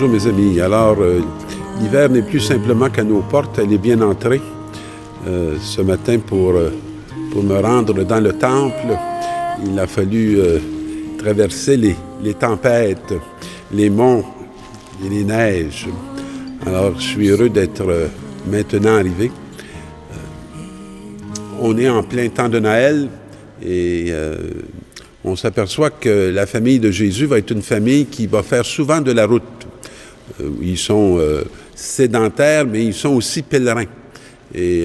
Bonjour mes amis. Alors, l'hiver n'est plus simplement qu'à nos portes, elle est bien entrée. Ce matin, pour me rendre dans le temple, il a fallu traverser les tempêtes, les monts et les neiges. Alors, je suis heureux d'être maintenant arrivé. On est en plein temps de Noël et on s'aperçoit que la famille de Jésus va être une famille qui va faire souvent de la route. Ils sont sédentaires, mais ils sont aussi pèlerins. Et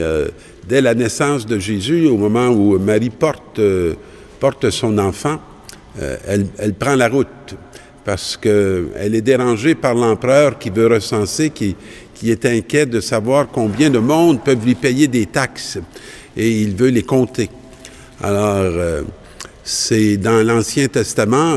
dès la naissance de Jésus, au moment où Marie porte son enfant, elle prend la route parce qu'elle est dérangée par l'empereur qui veut recenser, qui est inquiet de savoir combien de monde peuvent lui payer des taxes. Et il veut les compter. Alors, c'est dans l'Ancien Testament,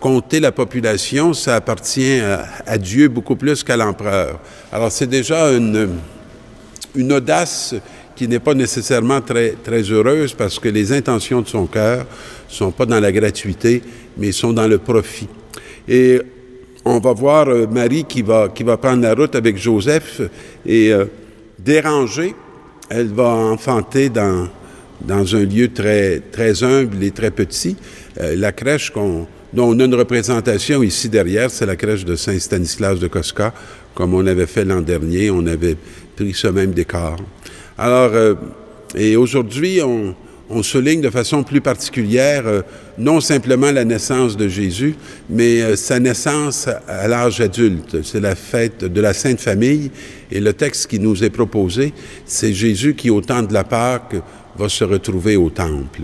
compter la population, ça appartient à Dieu beaucoup plus qu'à l'empereur. Alors, c'est déjà une audace qui n'est pas nécessairement très, très heureuse parce que les intentions de son cœur ne sont pas dans la gratuité, mais sont dans le profit. Et on va voir Marie qui va prendre la route avec Joseph et dérangée, elle va enfanter dans un lieu très, très humble et très petit. La crèche dont on a une représentation ici derrière, c'est la crèche de Saint-Stanislas de Kostka, comme on avait fait l'an dernier, on avait pris ce même décor. Alors, et aujourd'hui, on souligne de façon plus particulière non simplement la naissance de Jésus, mais sa naissance à l'âge adulte. C'est la fête de la Sainte Famille et le texte qui nous est proposé, c'est Jésus qui, au temps de la Pâque, va se retrouver au temple.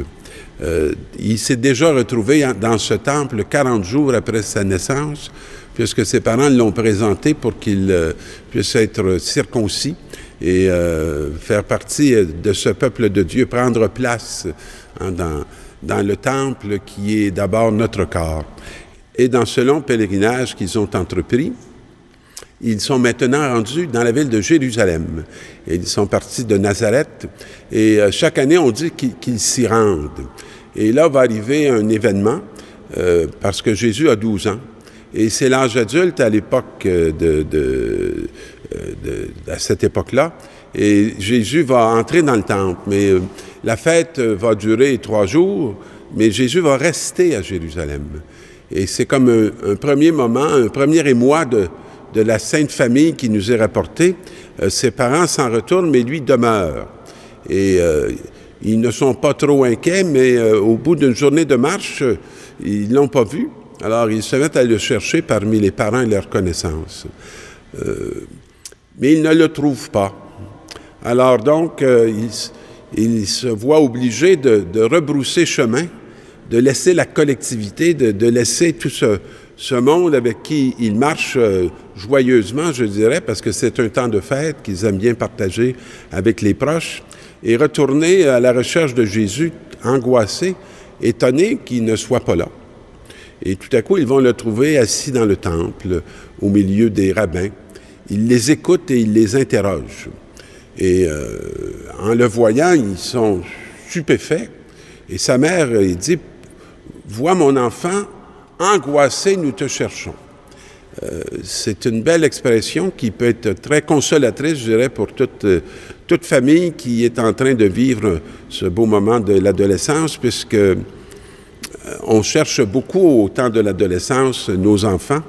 Il s'est déjà retrouvé dans ce temple 40 jours après sa naissance, puisque ses parents l'ont présenté pour qu'il puisse être circoncis et faire partie de ce peuple de Dieu, prendre place dans le temple qui est d'abord notre corps. Et dans ce long pèlerinage qu'ils ont entrepris, ils sont maintenant rendus dans la ville de Jérusalem. Et ils sont partis de Nazareth et chaque année, on dit qu'ils s'y rendent. Et là va arriver un événement parce que Jésus a 12 ans. Et c'est l'âge adulte à l'époque à cette époque-là. Et Jésus va entrer dans le temple. Mais la fête va durer 3 jours, mais Jésus va rester à Jérusalem. Et c'est comme un premier moment, un premier émoi de la Sainte Famille qui nous est rapporté. Ses parents s'en retournent, mais lui demeure. Et ils ne sont pas trop inquiets, mais au bout d'une journée de marche, ils ne l'ont pas vu. Alors, ils se mettent à le chercher parmi les parents et leurs connaissances. Mais ils ne le trouvent pas. Alors donc, ils se voient obligés de rebrousser chemin, de laisser la collectivité, de laisser tout ce monde avec qui ils marchent joyeusement, je dirais, parce que c'est un temps de fête qu'ils aiment bien partager avec les proches, et retourner à la recherche de Jésus, angoissés, étonnés qu'il ne soit pas là. Et tout à coup, ils vont le trouver assis dans le temple, au milieu des rabbins. Il les écoute et il les interroge. Et en le voyant, ils sont stupéfaits. Et sa mère, il dit, « Vois mon enfant, angoissé, nous te cherchons. » C'est une belle expression qui peut être très consolatrice, je dirais, pour toute famille qui est en train de vivre ce beau moment de l'adolescence, puisque on cherche beaucoup au temps de l'adolescence nos enfants,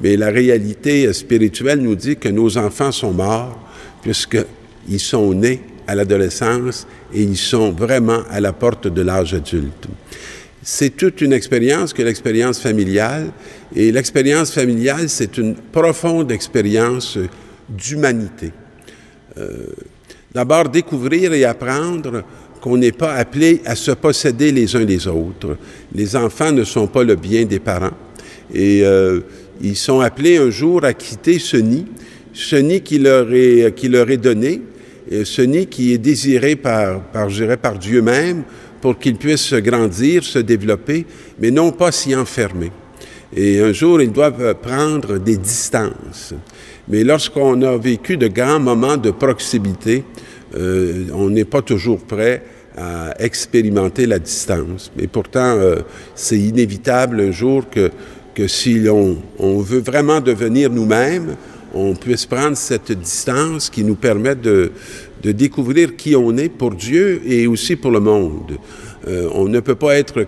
mais la réalité spirituelle nous dit que nos enfants sont morts, puisqu'ils sont nés à l'adolescence et ils sont vraiment à la porte de l'âge adulte. C'est toute une expérience que l'expérience familiale. Et l'expérience familiale, c'est une profonde expérience d'humanité. D'abord, découvrir et apprendre qu'on n'est pas appelé à se posséder les uns les autres. Les enfants ne sont pas le bien des parents. Et ils sont appelés un jour à quitter ce nid qui leur est donné, et ce nid qui est désiré par Dieu même, pour qu'ils puissent grandir, se développer, mais non pas s'y enfermer. Et un jour, ils doivent prendre des distances. Mais lorsqu'on a vécu de grands moments de proximité, on n'est pas toujours prêt à expérimenter la distance. Et pourtant, c'est inévitable un jour que que si on veut vraiment devenir nous-mêmes, on puisse prendre cette distance qui nous permet de découvrir qui on est pour Dieu et aussi pour le monde. On ne peut pas être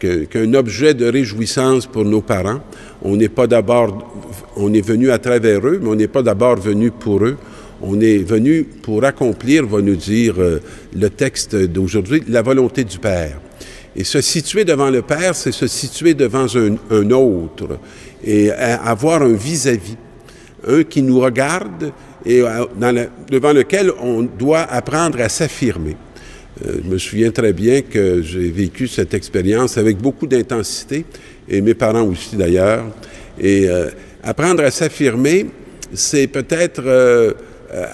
qu'un objet de réjouissance pour nos parents. On est venu à travers eux, mais on n'est pas d'abord venu pour eux. On est venu pour accomplir, va nous dire le texte d'aujourd'hui, la volonté du Père. Et se situer devant le Père, c'est se situer devant un autre et avoir un vis-à-vis, un qui nous regarde et devant lequel on doit apprendre à s'affirmer. Je me souviens très bien que j'ai vécu cette expérience avec beaucoup d'intensité, et mes parents aussi d'ailleurs. Et apprendre à s'affirmer, c'est peut-être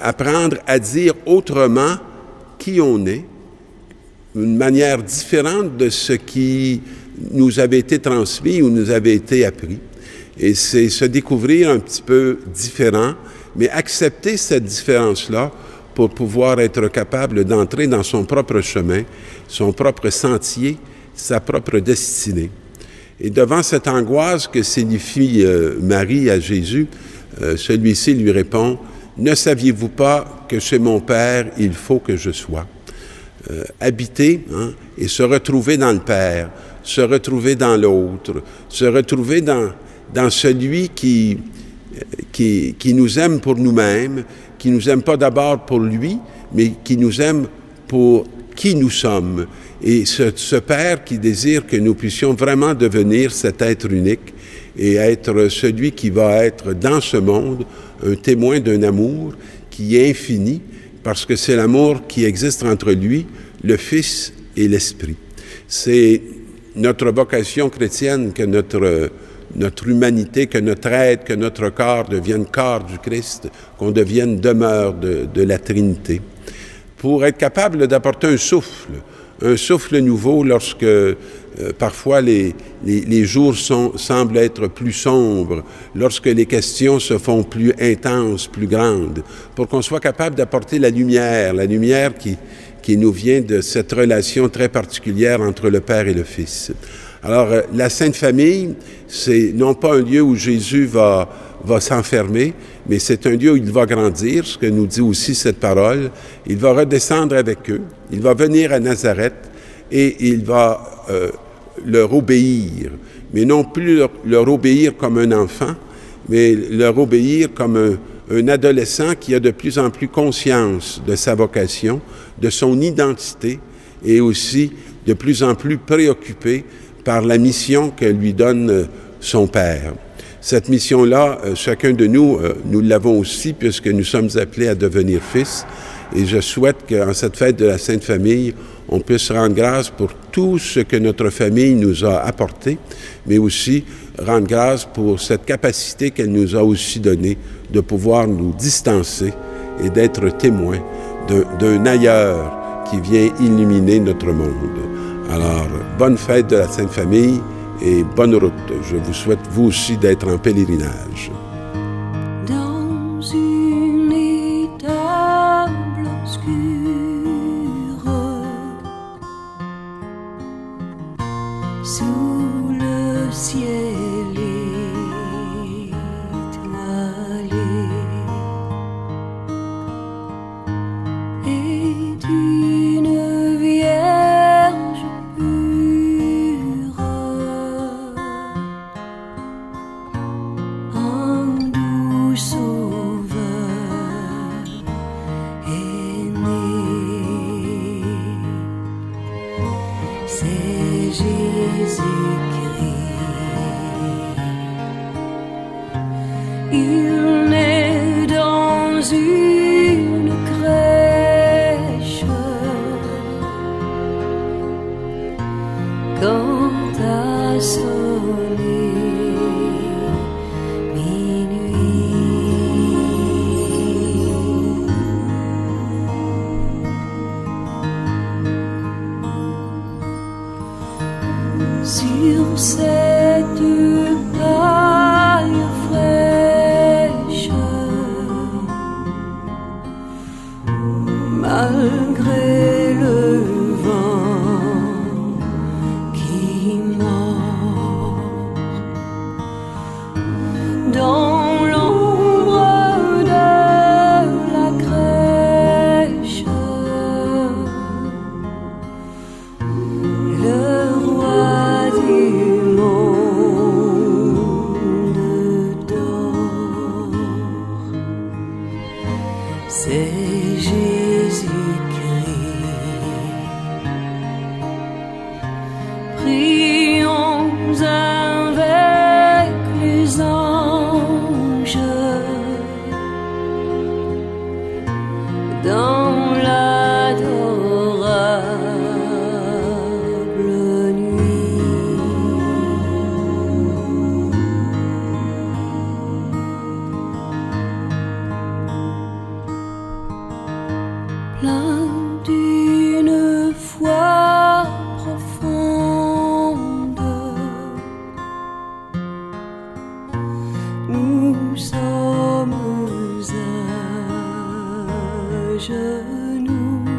apprendre à dire autrement qui on est, une manière différente de ce qui nous avait été transmis ou nous avait été appris. Et c'est se découvrir un petit peu différent, mais accepter cette différence-là pour pouvoir être capable d'entrer dans son propre chemin, son propre sentier, sa propre destinée. Et devant cette angoisse que signifie Marie à Jésus, celui-ci lui répond, « Ne saviez-vous pas que chez mon Père, il faut que je sois? » Habiter et se retrouver dans le Père, se retrouver dans l'autre, se retrouver dans celui qui nous aime pour nous-mêmes, qui nous aime pas d'abord pour lui, mais qui nous aime pour qui nous sommes. Et ce Père qui désire que nous puissions vraiment devenir cet être unique et être celui qui va être dans ce monde un témoin d'un amour qui est infini, parce que c'est l'amour qui existe entre lui, le Fils et l'Esprit. C'est notre vocation chrétienne que notre humanité, que notre être, que notre corps devienne corps du Christ, qu'on devienne demeure de la Trinité, pour être capable d'apporter un souffle nouveau lorsque parfois les jours semblent être plus sombres, lorsque les questions se font plus intenses, plus grandes, pour qu'on soit capable d'apporter la lumière qui nous vient de cette relation très particulière entre le Père et le Fils. Alors, la Sainte Famille, c'est non pas un lieu où Jésus va s'enfermer, mais c'est un lieu où il va grandir, ce que nous dit aussi cette parole. Il va redescendre avec eux, il va venir à Nazareth et il va leur obéir. Mais non plus leur obéir comme un enfant, mais leur obéir comme un adolescent qui a de plus en plus conscience de sa vocation, de son identité et aussi de plus en plus préoccupé par la mission que lui donne son Père. Cette mission-là, chacun de nous, nous l'avons aussi puisque nous sommes appelés à devenir fils. Et je souhaite qu'en cette fête de la Sainte Famille, on puisse rendre grâce pour tout ce que notre famille nous a apporté, mais aussi rendre grâce pour cette capacité qu'elle nous a aussi donnée de pouvoir nous distancer et d'être témoins d'un ailleurs qui vient illuminer notre monde. Alors, bonne fête de la Sainte Famille et bonne route. Je vous souhaite, vous aussi, d'être en pèlerinage. Dans une étable obscure, sous le ciel étoilé, est une vierge pure, un doux sauveur est né. C'est Jésus-Christ. Il naît dans une crèche quand a sonné minuit. Sur cette paille fraîche, malgré le vent qui mord, plein d'une foi profonde. Nous sommes à genoux.